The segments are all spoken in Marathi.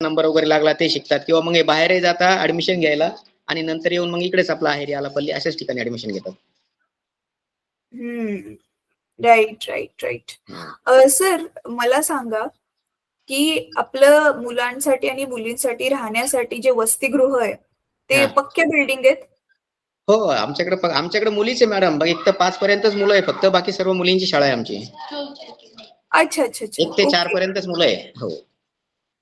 नंबर वगैरे लागला ते शिकतात किंवा मग हे बाहेरही जाता ऍडमिशन घ्यायला आणि नंतर येऊन मग इकडेच आपला आहेरी आलापल्ली अशाच ठिकाणी ऍडमिशन घेतात. Right right right. सर मला सांगा की आपलं मुलांसाठी आणि मुलींसाठी राहण्यासाठी जे वसतिगृह आहे ते पक्क्या बिल्डिंग आहेत? हो आमच्याकडे मुलीच आहे मॅडम. एक तर 5 पर्यंतच मुलं आहे फक्त, बाकी सर्व मुलींची शाळा आहे आमची. अच्छा अच्छा अच्छा. 1 ते 4 पर्यंतच मुलं आहे. हो.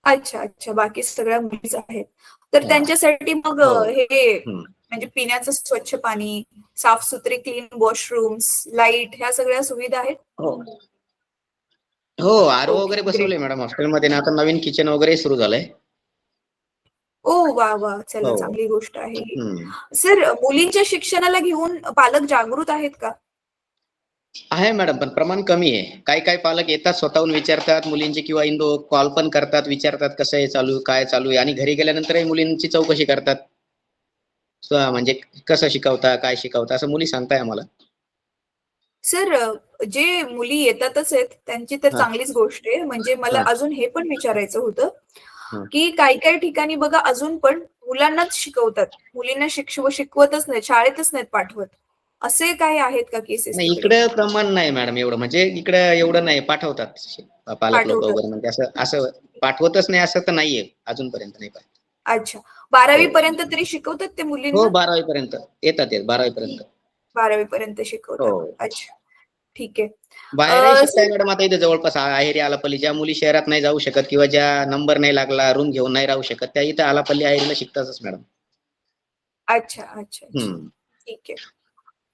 अच्छा अच्छा, बाकी सगळ्या मुलीच आहेत. तर त्यांच्यासाठी मग हे म्हणजे पिण्याचं स्वच्छ पाणी, साफसुथरे क्लीन वॉशरूम्स, लाईट, ह्या सगळ्या सुविधा आहेत? हो आरओ वगैरे बसवले मॅडम हॉस्टेलमध्ये. आता नवीन किचन वगैरे सुरू झालंय. ओ वा वा, चला चांगली गोष्ट आहे. सर मुलींच्या शिक्षणाला घेऊन पालक जागृत आहेत का? आहे मॅडम, पण प्रमाण कमी आहे. काही पालक येतात स्वतःहून विचारतात मुलींची किंवा इंदो कॉल पण करतात, विचारतात कसं आहे चालू, काय चालू आहे, आणि घरी गेल्यानंतरही मुलींची चौकशी करतात. म्हणजे कसं शिकवता, काय शिकवता, असं मुली सांगताय आम्हाला. सर जे मुली येतातच आहेत त्यांची तर चांगलीच गोष्ट आहे. म्हणजे मला अजून हे पण विचारायचं होतं की काही ठिकाणी बघा अजून पण मुलांनाच शिकवतात, मुलींना शिकवतच नाही, शाळेतच नाहीत पाठवत. असे काही आहेत का केसेस? नाही, इकडे प्रमाण नाही मॅडम एवढं. म्हणजे इकडे एवढं नाही, पाठवतात पालक लोक वगैरे. म्हणजे असं पाठवतच नाही असं तर नाहीये अजूनपर्यंत, नाही पाहिजे. अच्छा, 12वी पर्यंत तरी शिकवतात ते मुलींना? हो 12वी पर्यंत येतात, 12वी पर्यंत. 12वी पर्यंत शिकवतात. अच्छा ठीक आहे. बाहेरही शिकताय मॅडम आता इथे जवळपास आहेरी आलापल्ली. ज्या मुली शहरात नाही जाऊ शकत किंवा ज्या नंबर नाही लागला, रूम घेऊन नाही राहू शकत, त्या इथे आलापल्ली आहेरीला शिकतातच मॅडम. अच्छा अच्छा अच्छा, ठीक आहे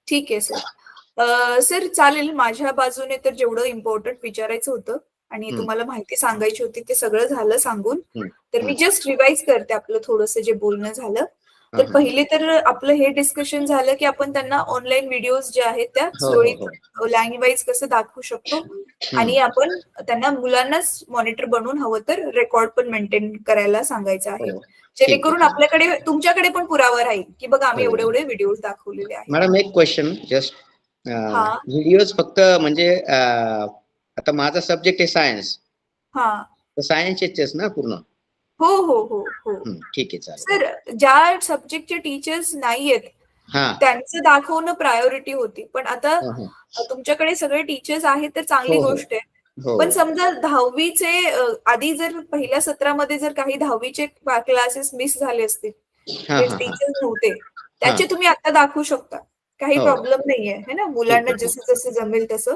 ठीक आहे सर. सर चालेल, माझ्या बाजूने तर जेवढं इम्पॉर्टंट विचारायचं होतं आणि तुम्हाला माहिती सांगायची होती ते सगळं झालं सांगून. तर मी जस्ट रिवाइज करते आपलं थोडंसं जे बोलणं झालं. तर पहिले तर आपलं हे डिस्कशन झालं की आपण त्यांना ऑनलाईन व्हिडिओज जे आहेत त्या सुरळीत लाईन वाईज कसं दाखवू शकतो, आणि आपण त्यांना मुलांनाच मॉनिटर बनवून हवं तर रेकॉर्ड पण मेंटेन करायला सांगायचं आहे, जेणेकरून आपल्याकडे तुमच्याकडे पण पुरावा राहील की बघा आम्ही एवढे एवढे व्हिडिओज दाखवलेले आहेत. मॅडम एक क्वेश्चन जस्ट, व्हिडिओज फक्त म्हणजे आता माझा सब्जेक्ट आहे सायन्स, तर सायन्सचेच ना पूर्ण? हो हो हो हो, ठीक आहे चालेल. सर ज्या सब्जेक्टचे टीचर्स नाहीयेत त्यांचं दाखवणं प्रायोरिटी होती. पण आता तुमच्याकडे सगळे टीचर्स आहेत तर चांगली गोष्ट आहे. पण समजा 10वीचे आधी जर पहिल्या सत्रामध्ये जर काही 10वीचे क्लासेस मिस झाले असतील, जे टीचर्स नव्हते, त्याचे तुम्ही आता दाखवू शकता, काही प्रॉब्लेम नाहीये, है ना, मुलांना जसं जसं जमेल तसं.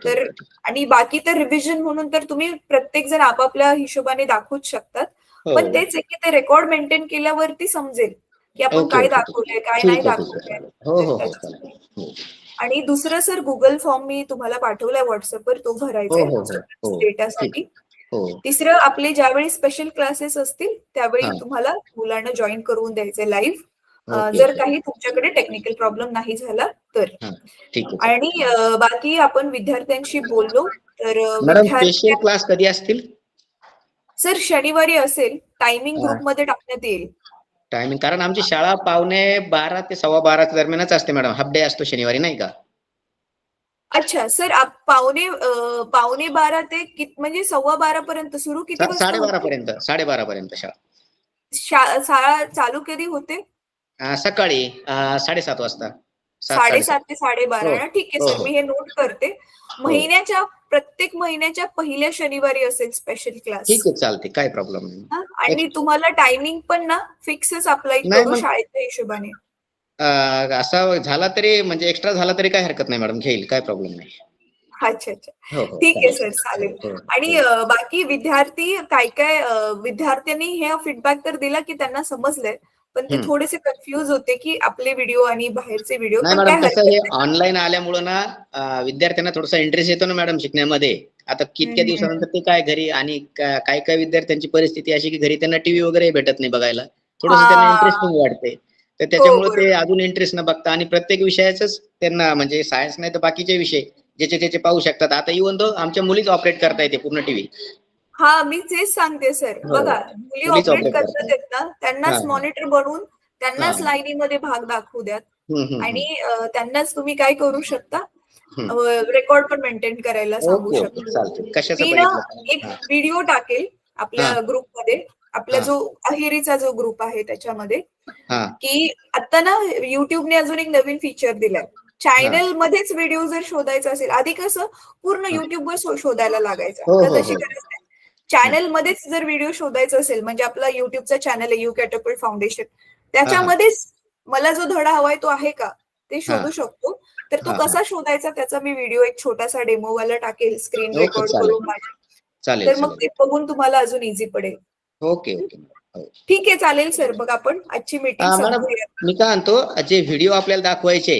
तर आणि बाकी तर रिव्हिजन म्हणून तर तुम्ही प्रत्येक जण आपापल्या हिशोबाने दाखवूच शकतात. पण तेच आहे की ते रेकॉर्ड मेंटेन केल्यावरती समजेल की आपण काय दाखवलंय, काय नाही दाखवलंय. आणि दुसरं सर, गुगल फॉर्म मी तुम्हाला पाठवलाय व्हॉट्सअपवर, तो भरायचा आहे डेटासाठी. तिसरं, आपले ज्यावेळी स्पेशल क्लासेस असतील त्यावेळी तुम्हाला मुलांना जॉईन करून द्यायचे लाईव्ह, जर काही तुमच्याकडे टेक्निकल प्रॉब्लेम नाही झाला तर. आणि बाकी आपण विद्यार्थ्यांशी बोललो तर स्पेशल क्लास कधी असतील? सर शनिवारी असेल, टायमिंग ग्रुपमध्ये टाकण्यात येईल. टायमिंग, कारण आमची शाळा 11:15 ते 12:15 दरम्यानच असते मॅडम. हाफ डे असतो शनिवारी, नाही का? अच्छा सर, 11:15 ते म्हणजे 12:15 पर्यंत सुरू किती वाजता? 12:30 पर्यंत शाळा. शाळा चालू कधी होते? सकाळी 7:30 वाजता. 7:30 ते 12:30. ठीक आहे सर, मी हे नोट करते. प्रत्येक महिन्याच्या पहिल्या शनिवारी असेल स्पेशल क्लास. ठीक आहे, चालते, काय प्रॉब्लेम नाही. आणि तुम्हाला टायमिंग पण ना फिक्सच अप्लाय करू शाळेच्या हिशोबाने. असा झाला तरी, म्हणजे एक्स्ट्रा झाला तरी काय हरकत नाही मॅडम, घेईल, काय प्रॉब्लेम नाही. अच्छा अच्छा, ठीक आहे सर, चालेल. आणि बाकी विद्यार्थी काय विद्यार्थ्यांनी हे फीडबॅक तर दिला की त्यांना समजलंय, पण ते थोडेसे कन्फ्युज होते की आपले व्हिडिओ आणि बाहेरचे व्हिडिओ. नाही मॅडम, कसं हे ऑनलाईन आल्यामुळे ना विद्यार्थ्यांना थोडासा इंटरेस्ट येतो ना मॅडम शिकण्यामध्ये. आता कितक्या दिवसानंतर ते काय घरी, आणि काय विद्यार्थ्यांची परिस्थिती अशी की घरी त्यांना टीव्ही वगैरे भेटत नाही बघायला, थोडंसं त्यांना इंटरेस्टिंग वाटते. तर त्याच्यामुळे ते अजून इंटरेस्ट न बघता आणि प्रत्येक विषयाच त्यांना, म्हणजे सायन्स नाही तर बाकीचे विषय ज्याचे पाहू शकतात. आता इव्हन तो आमच्या मुलीच ऑपरेट करता येते पूर्ण टीव्ही. मी तेच सांगते सर, बघा मुली ऑपरेट करतात ना, त्यांनाच मॉनिटर बनवून त्यांनाच लाईनीमध्ये भाग दाखवू द्यात, आणि त्यांनाच तुम्ही काय करू शकता, रेकॉर्ड पण मेंटेन करायला सांगू शकता. मी ना एक व्हिडिओ टाकेल आपल्या ग्रुपमध्ये, आपला हा. जो अहेरीचा जो ग्रुप आहे त्याच्यामध्ये, हा की आता ना युट्यूबने अजून एक नवीन फीचर दिलाय. चॅनल मध्येच व्हिडिओ जर शोधायचा असेल, आधी कसं पूर्ण हा. युट्यूबवर शोधायला लागायचं, हो आता हो तशी हो. गरज नाही. चॅनल मध्येच जर व्हिडिओ शोधायचा असेल, म्हणजे आपला युट्यूबचा चॅनल आहे यू कॅटपल्ट फाउंडेशन, हा हा त्याच्यामध्येच मला जो धडा हवाय तो आहे का ते हा शोधू शकतो. तर तो हा हा. कसा शोधायचा त्याचा मी व्हिडिओ एक छोटासा डेमोवाला टाकेल स्क्रीन ओके, रेकॉर्ड चालेल करून माझ्या. चालेल तर मग चालेल. ते बघून तुम्हाला अजून इझी पडेल. Okay okay madam. हो. ठीक आहे, चालेल सर. मग आपण आजची मीटिंग मॅडम, संपवूया. मी काय म्हणतो, जे व्हिडिओ आपल्याला दाखवायचे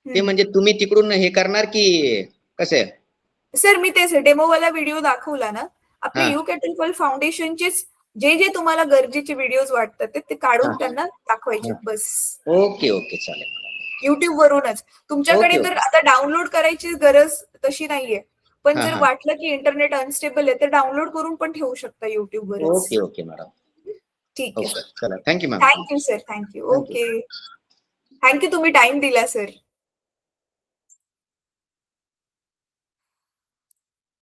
ते म्हणजे तुम्ही तिकडून हे करणार की कसं आहे? सर मी तेच डेमोवाला व्हिडिओ दाखवला ना, आपले हा यू कॅटलपल्ट फाउंडेशनचेच जे जे तुम्हाला गरजेचे व्हिडिओज वाटतात ते हा काढून त्यांना दाखवायचे हा. बस. ओके ओके, चालेल मॅडम. युट्यूब वरूनच. तुमच्याकडे ओके तर ओके. आता डाउनलोड करायची गरज तशी नाहीये. पण हा जर हा. वाटलं की इंटरनेट अनस्टेबल आहे तर डाउनलोड करून पण ठेवू शकता युट्यूब वरच. Okay okay madam. ठीक आहे ओके, सर. चला, thank you ma'am. Thank you sir. Thank you. Thank you. Okay. Thank you, तुम्ही टाइम दिला सर.